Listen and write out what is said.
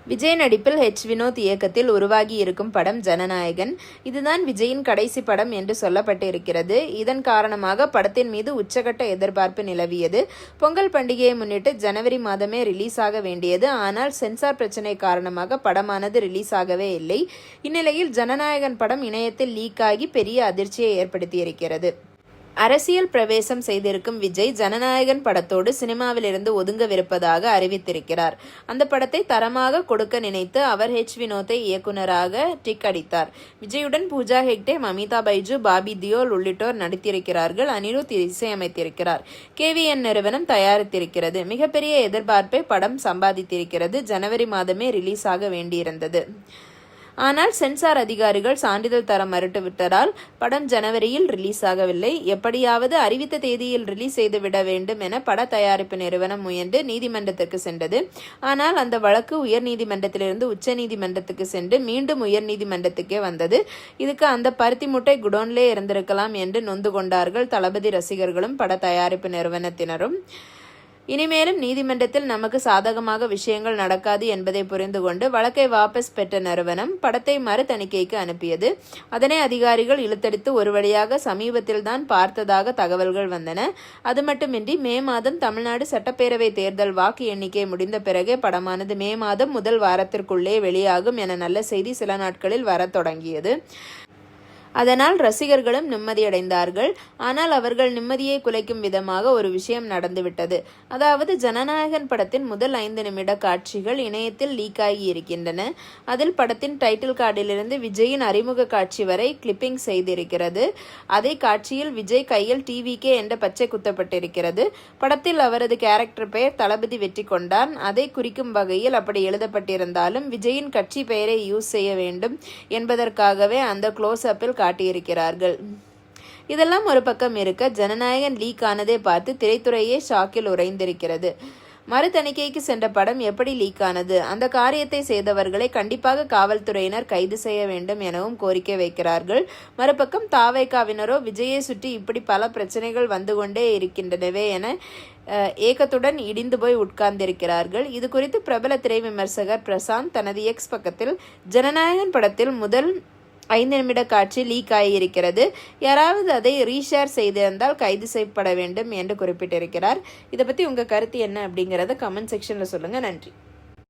விஜய் நடிப்பில் வினோத் இயக்கத்தில் உருவாகி இருக்கும் படம் ஜனநாயகன். இதுதான் விஜயின் கடைசி படம் என்று சொல்லப்பட்டு இருக்கிறது. இதன் காரணமாக படத்தின் மீது உச்சகட்ட எதிர்பார்ப்பு நிலவியது. பொங்கல் பண்டிகையை முன்னிட்டு ஜனவரி மாதமே ரிலீஸ் ஆக வேண்டியது. ஆனால் சென்சார் பிரச்சனை காரணமாக படமானது ரிலீஸ் ஆகவே இல்லை. இந்நிலையில் ஜனநாயகன் படம் இணையத்தில் லீக் ஆகி பெரிய அதிர்ச்சியை ஏற்படுத்தியிருக்கிறது. அரசியல் பிரவேசம் செய்திருக்கும் விஜய் ஜனநாயகன் படத்தோடு சினிமாவிலிருந்து ஒதுங்கவிருப்பதாக அறிவித்திருக்கிறார். அந்த படத்தை தரமாக கொடுக்க நினைத்து அவர் வினோத்தை இயக்குனராக டிக் அடித்தார். விஜயுடன் பூஜா ஹெக்டே, மமிதா பைஜு, பாபி தியோல் உள்ளிட்டோர் நடித்திருக்கிறார்கள். அனிருத் இசையமைத்திருக்கிறார். KVN நிறுவனம் தயாரித்திருக்கிறது. மிகப்பெரிய எதிர்பார்ப்பை படம் சம்பாதித்திருக்கிறது. ஜனவரி மாதமே ரிலீஸ் ஆக வேண்டியிருந்தது. ஆனால் சென்சார் அதிகாரிகள் சான்றிதழ் தர மறுத்துவிட்டதால் படம் ஜனவரியில் ரிலீஸ் ஆகவில்லை. எப்படியாவது அறிவித்த தேதியில் ரிலீஸ் செய்துவிட வேண்டும் என பட தயாரிப்பு நிறுவனம் முயன்று நீதிமன்றத்திற்கு சென்றது. ஆனால் அந்த வழக்கு உயர்நீதிமன்றத்திலிருந்து உச்சநீதிமன்றத்துக்கு சென்று மீண்டும் உயர்நீதிமன்றத்துக்கே வந்தது. இதுக்கு அந்த பருத்தி மூட்டை குடோன்லே இருந்திருக்கலாம் என்று நொந்து கொண்டார்கள் தளபதி ரசிகர்களும் பட தயாரிப்பு நிறுவனத்தினரும். இனிமேலும் நீதிமன்றத்தில் நமக்கு சாதகமாக விஷயங்கள் நடக்காது என்பதை புரிந்து கொண்டு வழக்கை வாபஸ் பெற்ற நிறுவனம் படத்தை மறு தணிக்கைக்கு அனுப்பியது. அதனை அதிகாரிகள் இழுத்தடித்து ஒரு வழியாக சமீபத்தில்தான் பார்த்ததாக தகவல்கள் வந்தன. அது மட்டுமின்றி மே மாதம் தமிழ்நாடு சட்டப்பேரவை தேர்தல் வாக்கு எண்ணிக்கை முடிந்த பிறகே படமானது மே மாதம் முதல் வாரத்திற்குள்ளே வெளியாகும் என நல்ல செய்தி சில நாட்களில் வரத் தொடங்கியது. அதனால் ரசிகர்களும் நிம்மதியடைந்தார்கள். ஆனால் அவர்கள் நிம்மதியை குலைக்கும் விதமாக ஒரு விஷயம் நடந்துவிட்டது. அதாவது ஜனநாயகன் படத்தின் முதல் 5 நிமிட காட்சிகள் இணையத்தில் லீக் ஆகி இருக்கின்றன. அதில் படத்தின் டைட்டில் கார்டிலிருந்து விஜயின் அறிமுக காட்சி வரை கிளிப்பிங் செய்திருக்கிறது. அதே காட்சியில் விஜய் கையில் TVK என்ற பச்சை குத்தப்பட்டிருக்கிறது. படத்தில் அவரது கேரக்டர் பெயர் தளபதி வெற்றி கொண்டான். அதை குறிக்கும் வகையில் அப்படி எழுதப்பட்டிருந்தாலும் விஜயின் கட்சி பெயரை யூஸ் செய்ய வேண்டும் என்பதற்காகவே அந்த க்ளோஸ் அப்பில் காட்டியிருக்கிறார்கள். இதெல்லாம் ஒரு பக்கம் இருக்க, ஜனநாயகன் லீக் ஆனதை பார்த்து திரைத்துறையே ஷாக்கில் உறைந்திருக்கிறது. மறு தணிக்கைக்கு சென்ற படம் எப்படி லீக் ஆனது? அந்த காரியத்தை செய்தவர்களை கண்டிப்பாக காவல்துறையினர் கைது செய்ய வேண்டும் எனவும் கோரிக்கை வைக்கிறார்கள். மறுபக்கம் தாவேகாவினரோ விஜயை சுற்றி இப்படி பல பிரச்சனைகள் வந்து கொண்டே இருக்கின்றனவே என ஏக்கத்துடன் இடிந்து போய் உட்கார்ந்திருக்கிறார்கள். இது குறித்து பிரபல திரை விமர்சகர் பிரசாந்த் தனது X பக்கத்தில் ஜனநாயகன் படத்தில் முதல் 5 நிமிட காட்சி லீக் ஆகியிருக்கிறது. யாராவது அதை ரீஷேர் செய்திருந்தால் கைது செய்யப்பட வேண்டும் என்று குறிப்பிட்டிருக்கிறார். இதை பற்றி உங்கள் கருத்து என்ன அப்படிங்கிறத கமெண்ட் செக்ஷனில் சொல்லுங்கள். நன்றி.